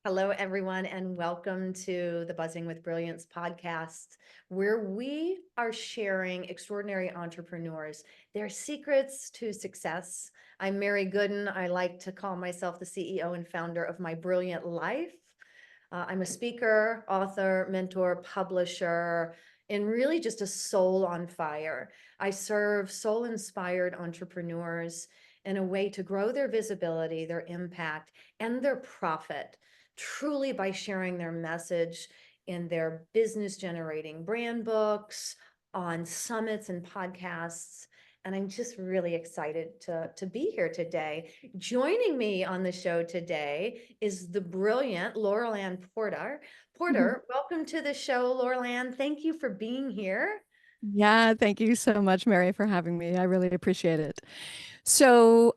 Hello, everyone, and welcome to the Buzzing with Brilliance podcast, where we are sharing extraordinary entrepreneurs, their secrets to success. I'm Mary Gooden. I like to call myself the CEO and founder of My Brilliant Life. I'm a speaker, author, mentor, publisher, and really just a soul on fire. I serve soul-inspired entrepreneurs in a way to grow their visibility, their impact, and their profit, truly by sharing their message in their business generating brand books, on summits and podcasts. And I'm just really excited to be here today. Joining me on the show today is the brilliant Laurelann Porter. Mhm. Porter, welcome to the show, Laurelann. Thank you for being here. Yeah, thank you so much, Mary, for having me. I really appreciate it. So,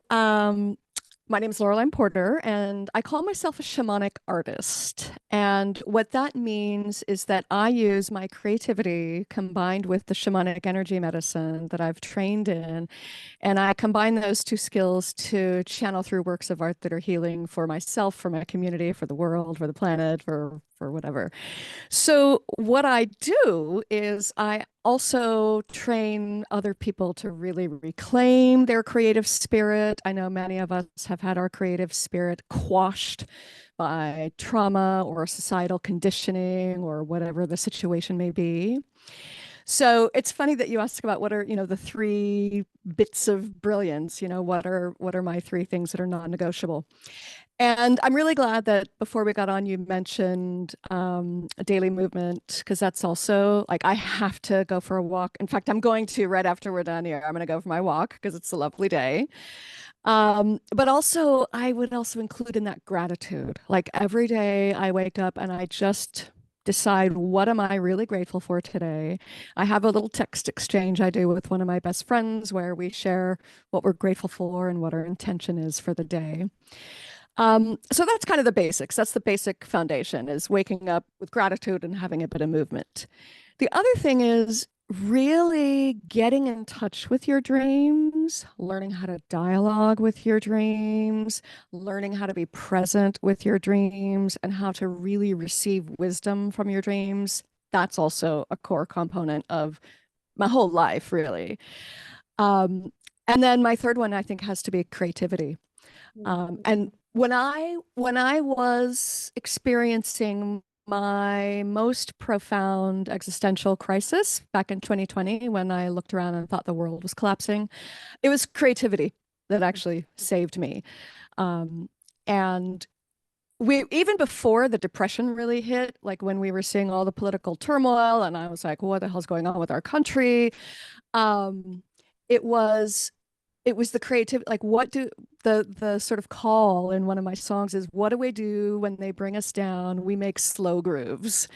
my name is Laurelann Porter, and I call myself a shamanic artist. And what that means is that I use my creativity combined with the shamanic energy medicine that I've trained in, and I combine those two skills to channel through works of art that are healing for myself, for my community, for the world, for the planet, for whatever. So, what I do is I also train other people to really reclaim their creative spirit. I know many of us have had our creative spirit quashed by trauma or societal conditioning or whatever the situation may be. So it's funny that you ask about what are, the three bits of brilliance, what are my three things that are non-negotiable. And I'm really glad that before we got on, you mentioned a daily movement, because that's also like I have to go for a walk. In fact, I'm going to right after we're done here. I'm going to go for my walk because it's a lovely day. But also, I would also include in that gratitude. Like every day I wake up and I just decide what am I really grateful for today. I have a little text exchange I do with one of my best friends where we share what we're grateful for and what our intention is for the day. So that's kind of the basics. That's the basic foundation is waking up with gratitude and having a bit of movement. The other thing is really getting in touch with your dreams, learning how to dialogue with your dreams, learning how to be present with your dreams, and how to really receive wisdom from your dreams. That's also a core component of my whole life, really. Um, and then my third one, I think, has to be creativity. And when I was experiencing my most profound existential crisis back in 2020, when I looked around and thought the world was collapsing, it was creativity that actually saved me. Um, and we even before the depression really hit, like when we were seeing all the political turmoil, and I was like, what the hell's going on with our country? Um, it was it was the creativity, like what do the sort of call in one of my songs is what do we do when they bring us down? We make slow grooves.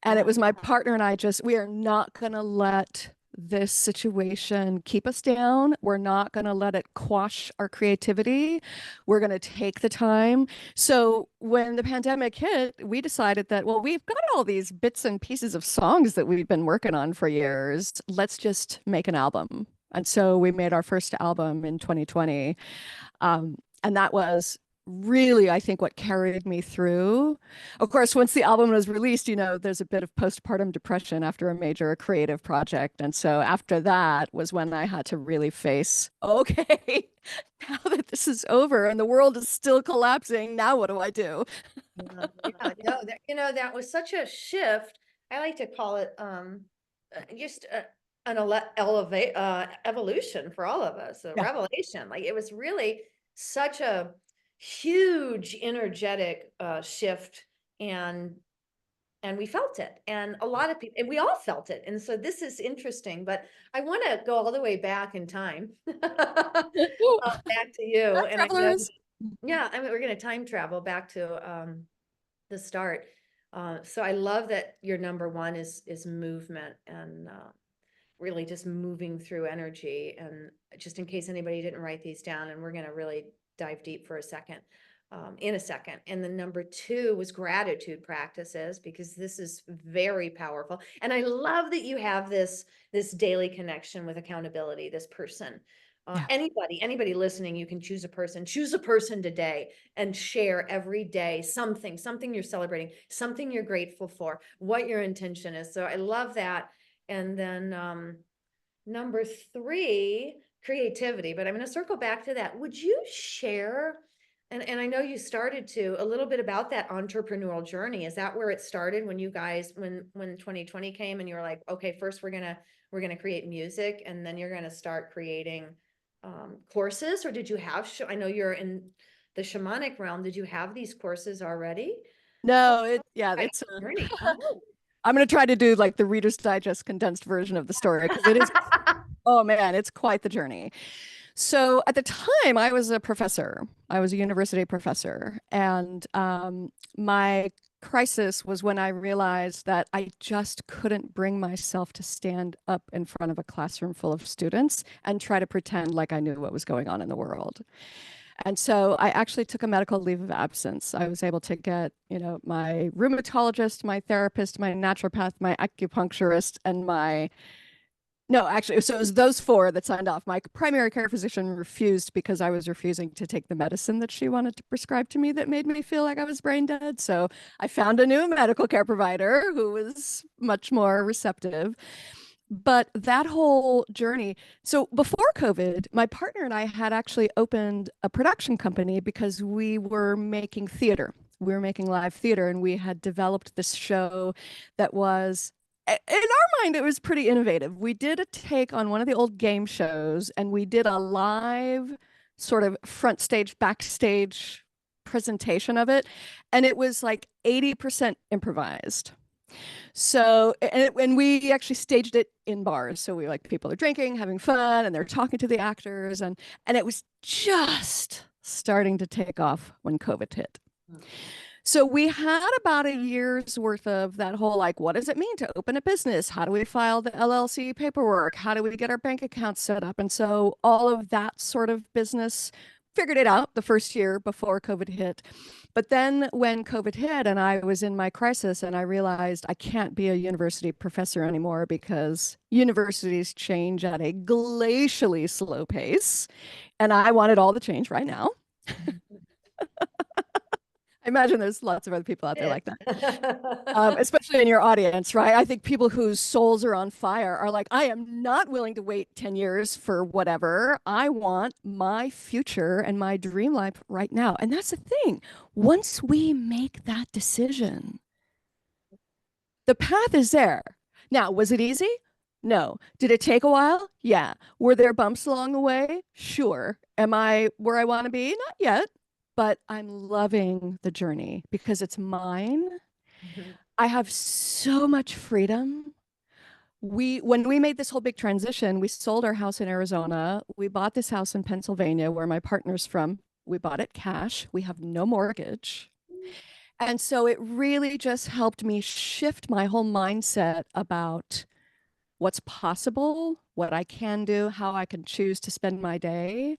And it Yeah. was my partner and I just we are not going to let this situation keep us down. We're not going to let it quash our creativity. We're going to take the time. So when the pandemic hit, we decided that, well, we've got all these bits and pieces of songs that we've been working on for years. Let's just make an album. And so we made our first album in 2020. And that was really, I think, what carried me through. Of course, once the album was released, there's a bit of postpartum depression after a major creative project. And so after that was when I had to really face, okay, now that this is over and the world is still collapsing, now what do I do? Yeah, no, that was such a shift. I like to call it just an elevate evolution for all of us, a Yeah. revelation. Like it was really such a huge energetic shift, and we felt it, and a lot of people, and we all felt it. And so this is interesting, but I want to go all the way back in time, back to you. Time And I know, travelers. yeah, I mean, we're going to time travel back to the start. So I love that your number one is movement, and really just moving through energy. And just in case anybody didn't write these down, and we're going to really dive deep for a second, in a second. And the number two was gratitude practices, because this is very powerful. And I love that you have this daily connection with accountability, this person. Yeah. Anybody listening, you can choose a person today and share every day something you're celebrating, something you're grateful for, what your intention is. So I love that. And then number three, creativity, but I'm going to circle back to that. Would you share, and I know you started to, a little bit about that entrepreneurial journey? Is that where it started when you guys, when 2020 came and you were like, okay, first we're going to create music and then you're going to start creating courses? Or did you have, I know you're in the shamanic realm. Did you have these courses already? What No, kind it's of journey? Oh. I'm going to try to do like the Reader's Digest condensed version of the story because it is, oh man, it's quite the journey. So at the time, I was a professor. I was a university professor, and my crisis was when I realized that I just couldn't bring myself to stand up in front of a classroom full of students and try to pretend like I knew what was going on in the world. And so I actually took a medical leave of absence. I was able to get, my rheumatologist, my therapist, my naturopath, my acupuncturist, and my no, actually, so it was those four that signed off. My primary care physician refused because I was refusing to take the medicine that she wanted to prescribe to me that made me feel like I was brain dead. So I found a new medical care provider who was much more receptive. But that whole journey, so before COVID, my partner and I had actually opened a production company because we were making theater. We were making live theater, and we had developed this show that was, in our mind, it was pretty innovative. We did a take on one of the old game shows, and we did a live sort of front stage, backstage presentation of it. And it was like 80% improvised. So, and we actually staged it in bars. So we like people are drinking, having fun, and they're talking to the actors, and it was just starting to take off when COVID hit. So we had about a year's worth of that whole like, what does it mean to open a business? How do we file the LLC paperwork? How do we get our bank accounts set up? And so all of that sort of business, figured it out the first year before COVID hit. But then when COVID hit and I was in my crisis and I realized I can't be a university professor anymore because universities change at a glacially slow pace. And I wanted all the change right now. I imagine there's lots of other people out there like that, especially in your audience, right? I think people whose souls are on fire are like, I am not willing to wait 10 years for whatever. I want my future and my dream life right now. And that's the thing. Once we make that decision, the path is there. Now, was it easy? No. Did it take a while? Yeah. Were there bumps along the way? Sure. Am I where I want to be? Not yet, but I'm loving the journey because it's mine. I have so much freedom. When we made this whole big transition, we sold our house in Arizona. We bought this house in Pennsylvania where my partner's from. We bought it cash. We have no mortgage. And so it really just helped me shift my whole mindset about what's possible, what I can do, how I can choose to spend my day.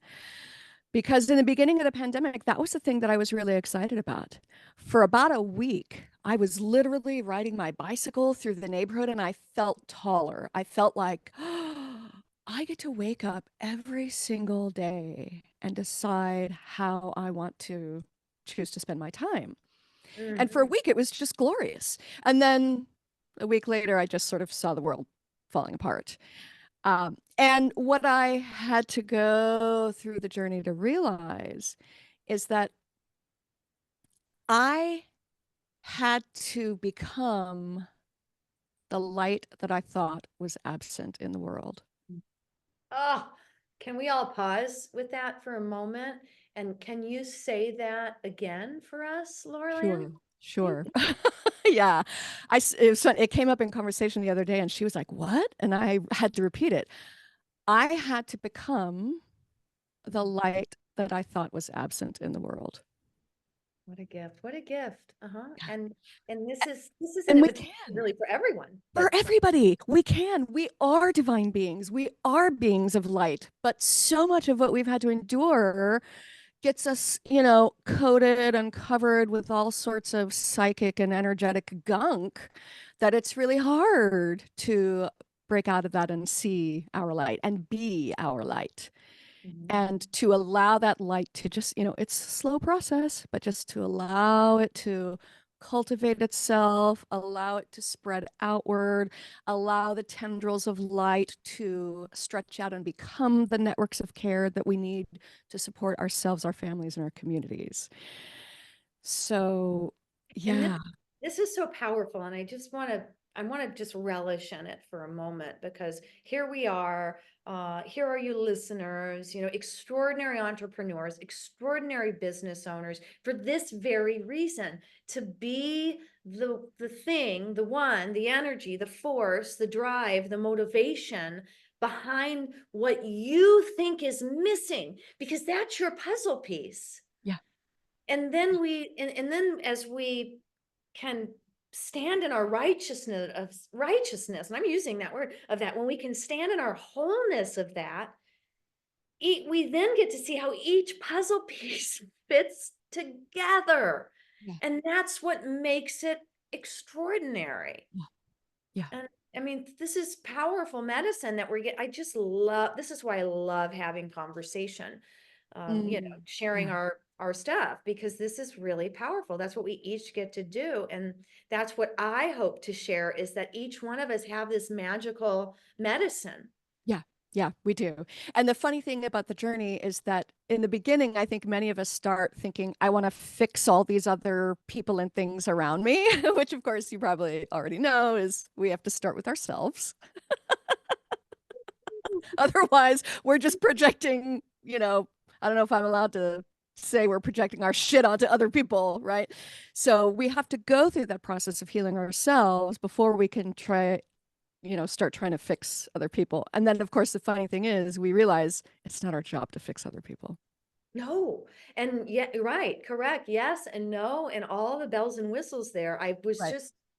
Because in the beginning of the pandemic, that was the thing that I was really excited about. For about a week, I was literally riding my bicycle through the neighborhood and I felt taller. I felt like, oh, I get to wake up every single day and decide how I want to choose to spend my time. And for a week, it was just glorious. And then a week later, I just sort of saw the world falling apart. And what I had to go through the journey to realize is that I had to become the light that I thought was absent in the world. Oh, can we all pause with that for a moment? And can you say that again for us, Laurelann? Sure, sure. Yeah. It came up in conversation the other day and she was like, "What?" And I had to repeat it. I had to become the light that I thought was absent in the world. What a gift. What a gift. Uh-huh. Yeah. And this is an And we invitation can. really for everyone. For But everybody, we can. We are divine beings. We are beings of light. But so much of what we've had to endure gets us, coated and covered with all sorts of psychic and energetic gunk that it's really hard to break out of that and see our light and be our light. Mhm. and to allow that light to just, it's a slow process, but just to allow it to cultivate itself, allow it to spread outward, allow the tendrils of light to stretch out and become the networks of care that we need to support ourselves, our families, and our communities. So, And yeah, this is so powerful, and I want to just relish in it for a moment, because here we are, here are you listeners, extraordinary entrepreneurs, extraordinary business owners, for this very reason, to be the thing, the one, the energy, the force, the drive, the motivation behind what you think is missing, because that's your puzzle piece. yeah, And then as we can stand in our righteousness, and I'm using that word, of that, when we can stand in our wholeness of that, we then get to see how each puzzle piece fits together. yeah, And that's what makes it extraordinary. yeah, yeah. And I mean, this is powerful medicine that I just love, this is why I love having conversation, sharing Yeah. our stuff, because this is really powerful. That's what we each get to do. And that's what I hope to share, is that each one of us have this magical medicine. Yeah, yeah, we do. And the funny thing about the journey is that in the beginning, I think many of us start thinking, I want to fix all these other people and things around me, which of course you probably already know is we have to start with ourselves. Otherwise, we're just projecting, I don't know if I'm allowed to say we're projecting our shit onto other people, right? So we have to go through that process of healing ourselves before we can start trying to fix other people. And then, of course, the funny thing is, we realize it's not our job to fix other people. No. And yeah, right, correct. Yes and no, and all the bells and whistles there. Right.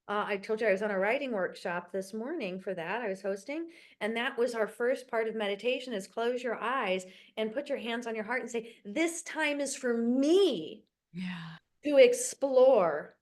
I told you I was on a writing workshop this morning for that. I was hosting, and that was our first part of meditation, is close your eyes and put your hands on your heart and say, this time is for me Yeah. to explore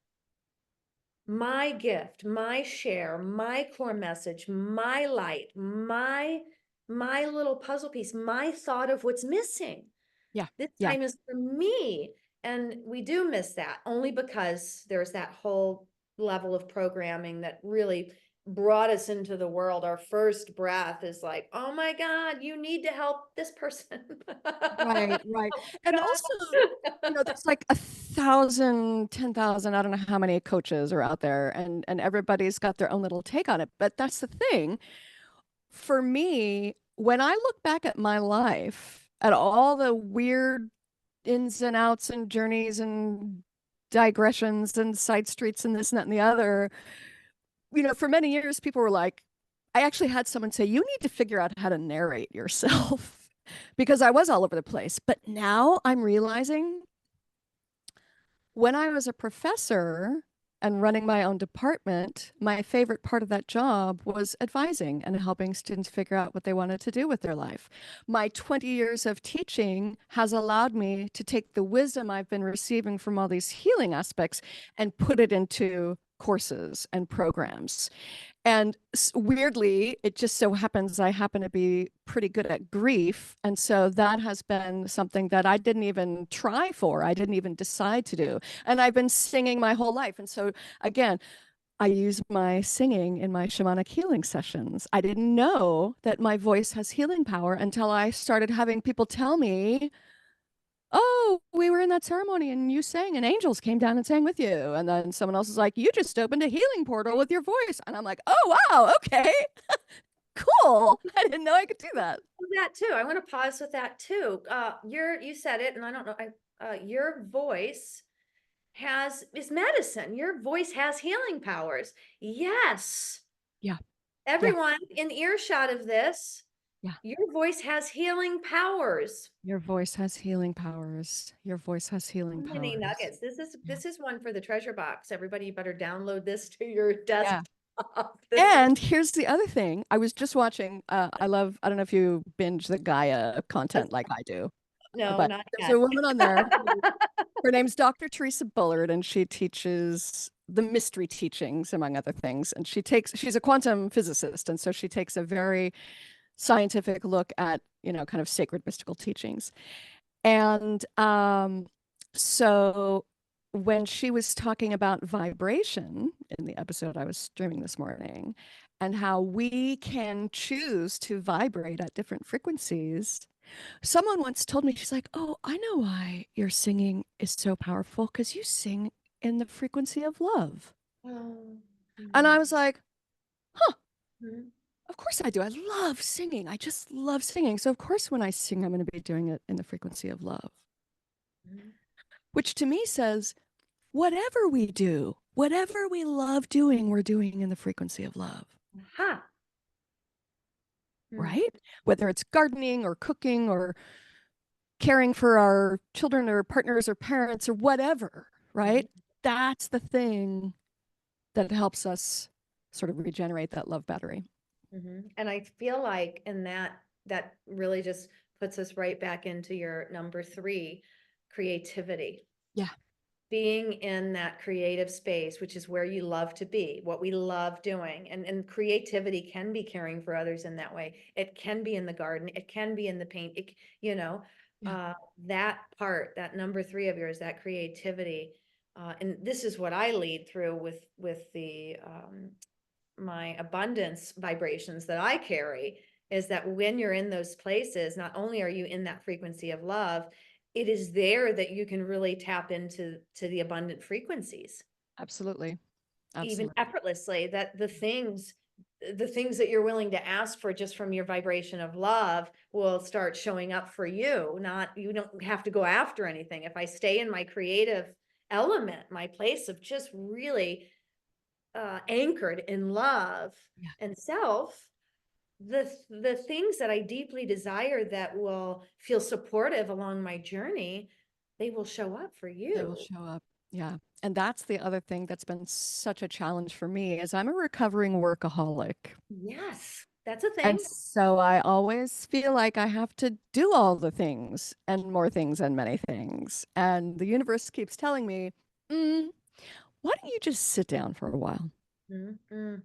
my gift, my share, my core message, my light, my little puzzle piece, my thought of what's missing. Yeah. This Yeah. time is for me. And we do miss that, only because there's that whole level of programming that really brought us into the world. Our first breath is like, oh my God, you need to help this person. Right. Right. Oh And my also, God. there's like 1,000, 10,000, I don't know how many coaches are out there, and everybody's got their own little take on it. But that's the thing. For me, when I look back at my life, at all the weird ins and outs and journeys and digressions and side streets and this and that and the other, for many years, people were like, I actually had someone say, you need to figure out how to narrate yourself because I was all over the place. But now I'm realizing when I was a professor and running my own department, my favorite part of that job was advising and helping students figure out what they wanted to do with their life. My 20 years of teaching has allowed me to take the wisdom I've been receiving from all these healing aspects and put it into courses and programs. And weirdly, it just so happens I happen to be pretty good at grief. And so that has been something that I didn't even try for. I didn't even decide to do. And I've been singing my whole life. And so, again, I use my singing in my shamanic healing sessions. I didn't know that my voice has healing power until I started having people tell me, oh, we were in that ceremony and you sang and angels came down and sang with you. And then someone else is like, you just opened a healing portal with your voice. And I'm like, oh, wow, okay, cool. I didn't know I could do that. That too. I want to pause with that too. You said it, and I don't know. Your voice is medicine. Your voice has healing powers. Yes. Yeah, yeah, Everyone in earshot of this, yeah. your voice has healing powers. Your voice has healing powers. Your voice has healing So many powers. nuggets. This is Yeah. this is one for the treasure box. Everybody, you better download this to your Yeah. desktop. This is And here's the other thing. I was just watching, I don't know if you binge the Gaia content like I do, no, but not there's a yet. woman on there. Her name's Dr. Teresa Bullard, and she teaches the mystery teachings, among other things. And she's a quantum physicist. And so she takes a very scientific look at, kind of sacred mystical teachings. And so when she was talking about vibration in the episode I was streaming this morning, and how we can choose to vibrate at different frequencies, someone once told me, she's like, "Oh, I know why your singing is so powerful, because you sing in the frequency of love." Oh. And I Mhm. was like, huh, Mhm. of course I do. I love singing. I just love singing. So, of course, when I sing, I'm going to be doing it in the frequency of love, Mhm. which to me says, whatever we do, whatever we love doing, we're doing in the frequency of love, Ha. Mm. right? Whether it's gardening or cooking or caring for our children or partners or parents or whatever, Mhm. right? That's the thing that helps us sort of regenerate that love battery. Mhm. And I feel like in that really just puts us right back into your number three, creativity. Yeah, Being in that creative space, which is where you love to be, what we love doing. And creativity can be caring for others in that way. It can be in the garden, it can be in the paint, you know, yeah, that part, that number three of yours, that creativity. And this is what I lead through with the my abundance vibrations that I carry, is that when you're in those places, not only are you in that frequency of love, it is there that you can really tap into the abundant frequencies, absolutely. even Absolutely. effortlessly, that the things that you're willing to ask for just from your vibration of love will start showing up for you. Not, you don't have to go after anything. If I stay in my creative element, my place of just really anchored in love Yeah, and self, the things that I deeply desire that will feel supportive along my journey, they will show up for they will you. show up. Yeah. And that's the other thing that's been such a challenge for me is I'm a recovering workaholic. Yes, that's a And thing. so I always feel like I have to do all the things and more things and many things. And the universe keeps telling me, mm, why don't you just sit down for a while? Mm, mm,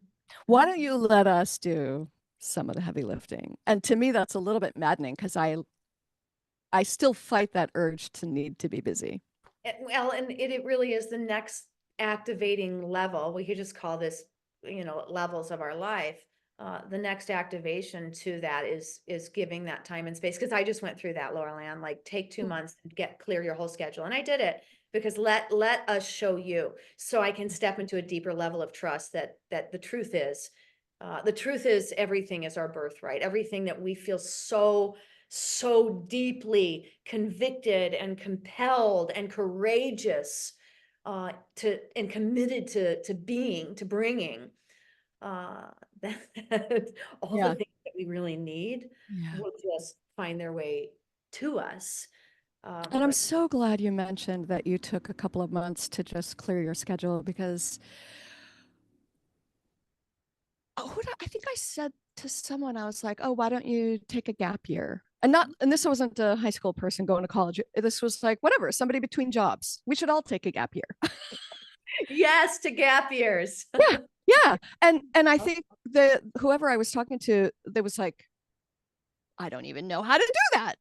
Why mm. don't you let us do some of the heavy lifting? And to me, that's a little bit maddening because I still fight that urge to need to be busy. Well, and it really is the next activating level. We could just call this, levels of our life. The next activation to that is giving that time and space. Because I just went through that, Laurelann. Like, take 2 months and get clear your whole schedule, and I did it because let us show you, so I can step into a deeper level of trust that the truth is everything is our birthright. Everything that we feel so deeply convicted and compelled and courageous to and committed to being, to bringing, uh that all the Yeah. things that we really need Yeah. will just find their way to us. And I'm But so glad you mentioned that you took a couple of months to just clear your schedule because I think I said to someone, I was like, oh, why don't you take a gap year? And this wasn't a high school person going to college. This was like, whatever, somebody between jobs. We should all take a gap year. yes, to gap years. Yeah. Yeah. And I think the whoever I was talking to, there was like, I don't even know how to do that.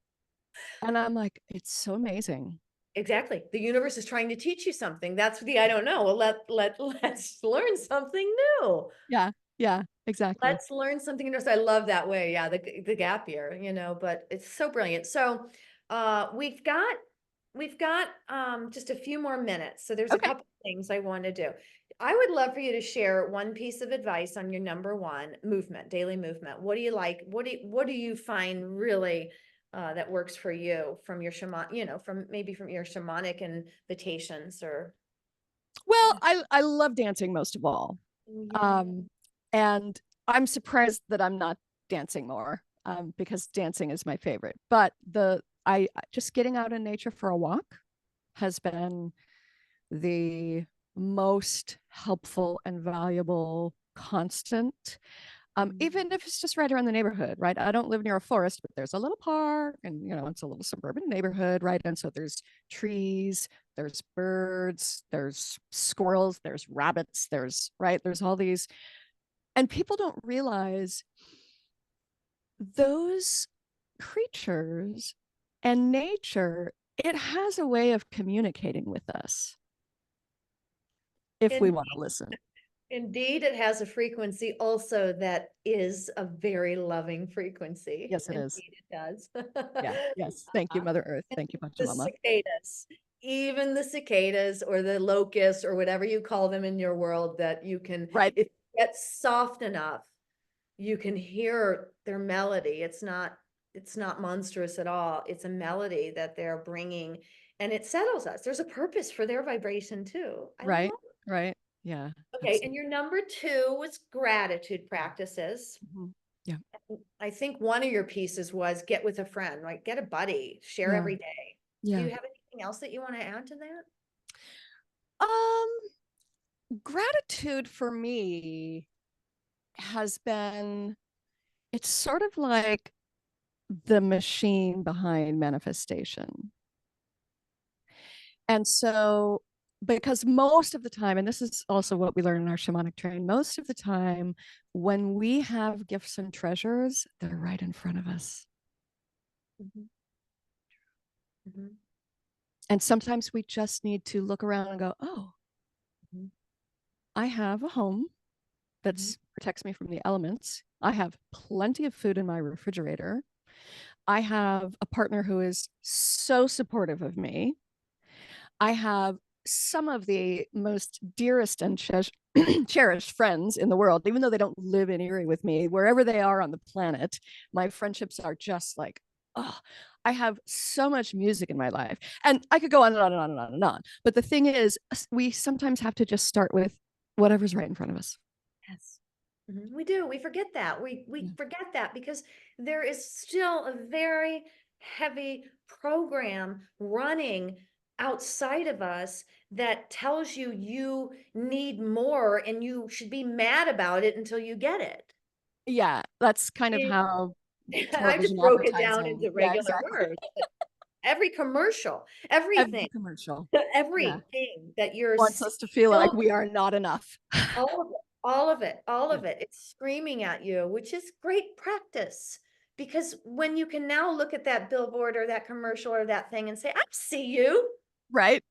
And I'm like, it's so amazing. Exactly. The universe is trying to teach you something. That's the I don't know. Well, let's learn something new. Yeah. Yeah. Exactly. Let's learn something new. So I love that way. Yeah, the gap year, but it's so brilliant. So we've got just a few more minutes. So there's a Okay. couple things I want to do. I would love for you to share one piece of advice on your number one, movement, daily movement. What do you like? What do you find really that works for you from your from your shamanic invitations or Well, I love dancing most of all. oh yeah. Um, and I'm surprised that I'm not dancing more because dancing is my favorite. But I just getting out in nature for a walk has been the most helpful and valuable constant. Even if it's just right around the neighborhood, right? I don't live near a forest, but there's a little park and, it's a little suburban neighborhood, right? And so there's trees, there's birds, there's squirrels, there's rabbits, right? There's all these. And people don't realize those creatures and nature, it has a way of communicating with us if we In, want to listen. Indeed, it has a frequency also that is a very loving frequency. Yes, it is. Indeed, it does. Yeah. Yes. Thank you, Mother Earth. And Thank you, the Pachamama. cicadas, even the cicadas or the locusts or whatever you call them in your world, that you can, Right. if it gets soft enough, you can hear their melody. It's not monstrous at all. It's a melody that they're bringing, and it settles us. There's a purpose for their vibration too. I Right. love. Right. Yeah. Okay, and Absolutely. your number two was gratitude practices. Mhm. Yeah. I think one of your pieces was get with a friend, like get a buddy, share Yeah. every day. Do Yeah. you have anything else that you want to add to that? Um, Gratitude for me has been, it's sort of like the machine behind manifestation. And so, because most of the time, and this is also what we learn in our shamanic training, most of the time, when we have gifts and treasures, they're right in front of us. Mhm. Mhm. And sometimes we just need to look around and go, oh, Mhm. I have a home that Mhm. protects me from the elements. I have plenty of food in my refrigerator. I have a partner who is so supportive of me. I have some of the most dearest and cherished friends in the world, even though they don't live in Erie with me, wherever they are on the planet, my friendships are just like, oh, I have so much music in my life. And I could go on and on and on and on and on. But the thing is, we sometimes have to just start with whatever's right in front of us. Yes. We do. We forget that. We Yeah. forget that because there is still a very heavy program running outside of us that tells you you need more and you should be mad about it until you get it. Yeah, that's kind of It- how I just television broke it down advertising. into Yeah, regular exactly. words. Every commercial, Every everything, commercial. Yeah. everything that you're Wants us to feel like still. we are not enough. All of it, all of it, all Yeah. of it. It's screaming at you, which is great practice. Because when you can now look at that billboard or that commercial or that thing and say, I see you, Right.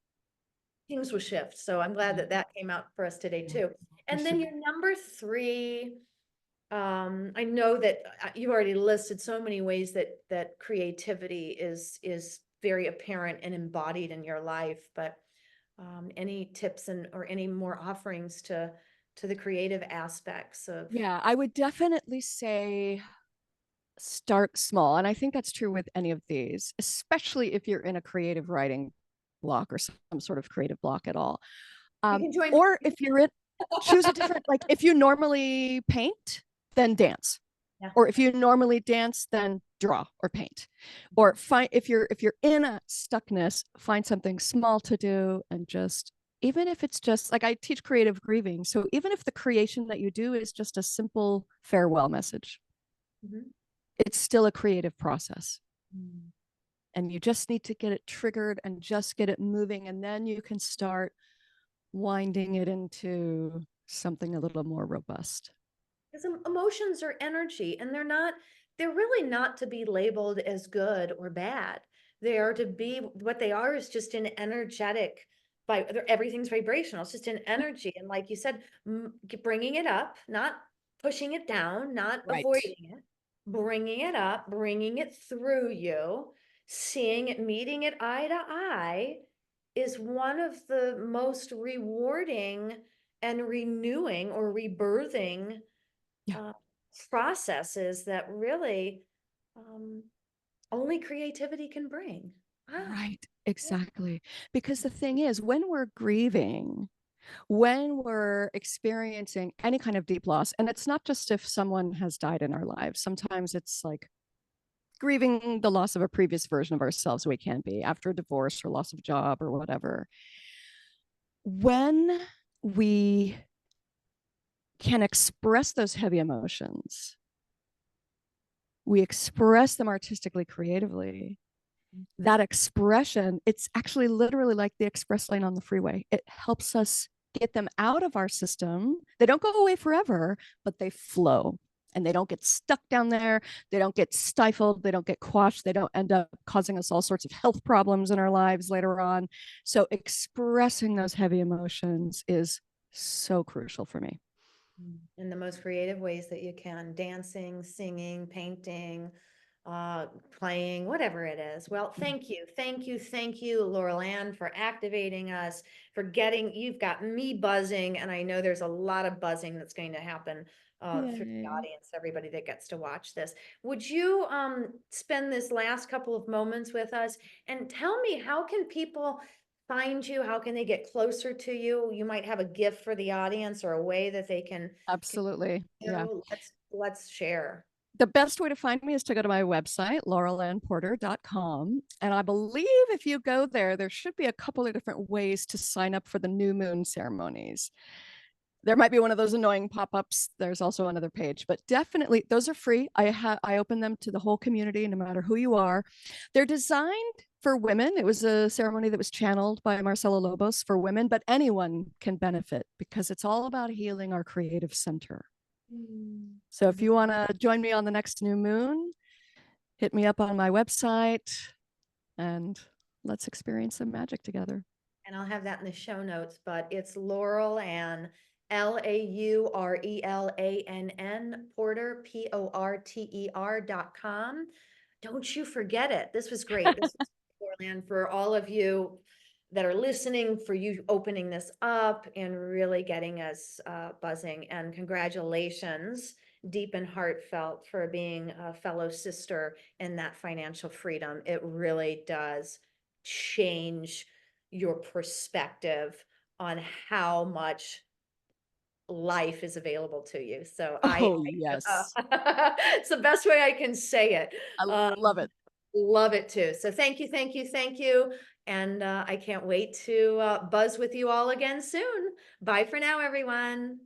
things will shift. So I'm glad Yeah. that that came out for us today Yeah. too. For And then sure. your number three, I know that you already listed so many ways that creativity is very apparent and embodied in your life, but any tips and or any more offerings to the creative aspects of. Yeah, I would definitely say start small. And I think that's true with any of these, especially if you're in a creative writing block or some sort of creative block at all. You can join Or if you're in, choose a different, like if you normally paint, then dance. yeah. Or if you normally dance, then draw or paint. Or find, if you're in a stuckness, find something small to do and just, even if it's just like I teach creative grieving, so even if the creation that you do is just a simple farewell message, Mhm. it's still a creative process. Mm. And you just need to get it triggered and just get it moving, and then you can start winding it into something a little more robust. Because emotions are energy and they're really not to be labeled as good or bad. They are to be what they are is just an energetic everything's vibrational. It's just an energy. And like you said, bringing it up, not pushing it down, not Right. avoiding it, bringing it up, bringing it through you, seeing it, meeting it eye to eye is one of the most rewarding and renewing or rebirthing Yeah. uh, processes that really um, only creativity can bring. Ah, Right. yeah. Exactly. Because the thing is, when we're grieving, when we're experiencing any kind of deep loss, and it's not just if someone has died in our lives, sometimes it's like grieving the loss of a previous version of ourselves we can be after a divorce or loss of job or whatever. When we can express those heavy emotions, we express them artistically, creatively. That expression, it's actually literally like the express lane on the freeway. It helps us get them out of our system. They don't go away forever, but they flow. and they don't get stuck down there. They don't get stifled. They don't get quashed. They don't end up causing us all sorts of health problems in our lives later on. So expressing those heavy emotions is so crucial for me. In the most creative ways that you can, dancing, singing, painting, playing, whatever it is. Well, thank you, Laurelann, for activating us, for you've got me buzzing, and I know there's a lot of buzzing that's going to happen through the Yay. audience, everybody that gets to watch this. Would you spend this last couple of moments with us and tell me, how can people find you? How can they get closer to you? You might have a gift for the audience or a way that they can, Absolutely. Yeah. let's share. The best way to find me is to go to my website, laurelannporter.com. And I believe if you go there, there should be a couple of different ways to sign up for the new moon ceremonies. There might be one of those annoying pop-ups. There's also another page, but definitely those are free. I open them to the whole community, no matter who you are. They're designed for women. It was a ceremony that was channeled by Marcela Lobos for women, but anyone can benefit because it's all about healing our creative center. So if you want to join me on the next new moon, hit me up on my website and let's experience some magic together. And I'll have that in the show notes, but it's Laurelann, Laurelann Porter, Porter.com. Don't you forget it. This was great. This was Laurelann, for all of you that are listening, for you opening this up and really getting us buzzing. And congratulations, deep and heartfelt, for being a fellow sister in that financial freedom. It really does change your perspective on how much life is available to you. So Oh, yes. it's the best way I can say it. I love it. Love it too. So thank you, thank you, thank you. And I can't wait to buzz with you all again soon. Bye for now, everyone.